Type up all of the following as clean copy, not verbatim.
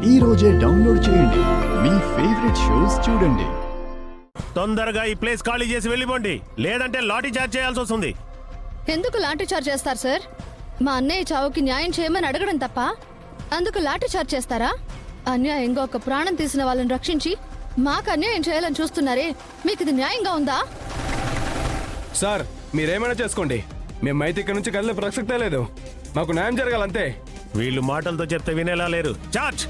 ఈ రోజే డౌన్లోడ్ చేయండి. మీ ఫేవరెట్ షోస్ చూడండి. తొందరగా ఈ ప్లేస్ ఖాళీ చేసి వెళ్ళిపోండి, లేదంటే లాఠీ చార్జ్ చేయాల్సి వస్తుంది. ఎందుకు లాఠీ చార్జ్ చేస్తారు సార్? మా అన్నయ్య చావుకి న్యాయం చేయమని అడగడం తప్ప అందుకు లాఠీ చార్జ్ చేస్తారా? అన్యాయంగా ఒక ప్రాణం తీసిన వాళ్ళని రక్షించి మాకు అన్యాయం చేయాలని చూస్తున్నారే, మీకు ఇది న్యాయంగా ఉందా? సార్ మీరేమైనా చేసుకోండి, మేమైతే ఇక్కడ నుంచి కదిలే ప్రసక్తే లేదు. మాకు న్యాయం జరగాలంతే. వీళ్ళు మాటలతో చెప్తే వినేలా లేరు. చార్జ్!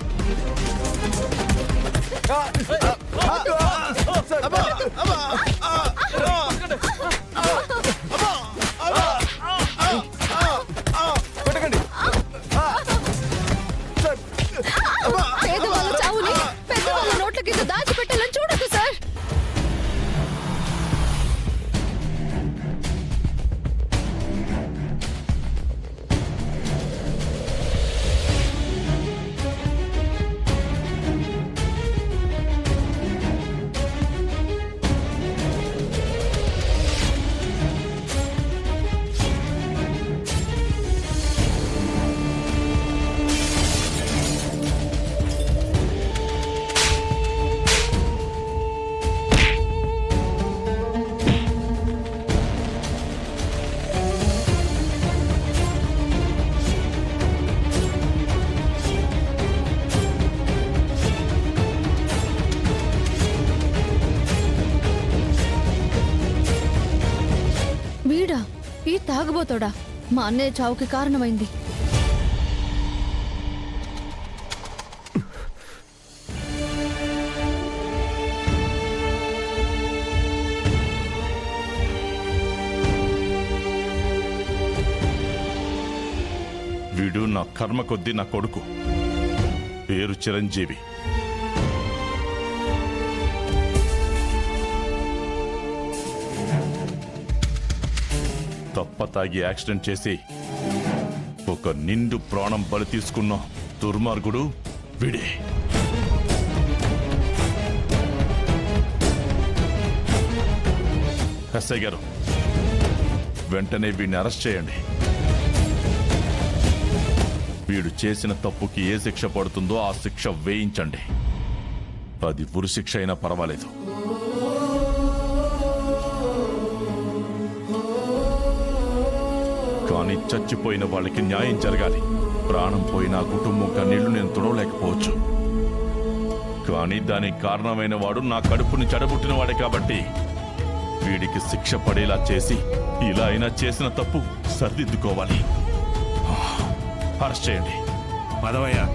పేదవాళ్ళ చావుని పెద్దవాళ్ళ నోట్ల కింద దాచిపెట్టాలని చూడదు సార్. వీడా, ఈ తాగుబోతోడా మా అన్నయ్య చావుకి కారణమైంది. వీడు నా కర్మ కొద్దీ నా కొడుకు, పేరు చిరంజీవి. తప్ప తాగి యాక్సిడెంట్ చేసి ఒక నిండు ప్రాణం బలి తీసుకున్న దుర్మార్గుడు వీడే. ఎస్ఐ గారు, వెంటనే వీడిని అరెస్ట్ చేయండి. వీడు చేసిన తప్పుకి ఏ శిక్ష పడుతుందో ఆ శిక్ష వేయించండి. అది ఉరి శిక్ష అయినా పర్వాలేదు. కానీ చచ్చిపోయిన వాళ్ళకి న్యాయం జరగాలి. ప్రాణం పోయిన కుటుంబం కన్నీళ్లు నేను తుడవలేకపోవచ్చు, కానీ దానికి కారణమైన వాడు నా కడుపుని చెడబుట్టిన వాడే కాబట్టి వీడికి శిక్ష పడేలా చేసి ఇలా అయినా చేసిన తప్పు సరిదిద్దుకోవాలి. అరెస్ట్ చేయండి. పదవయ్యా.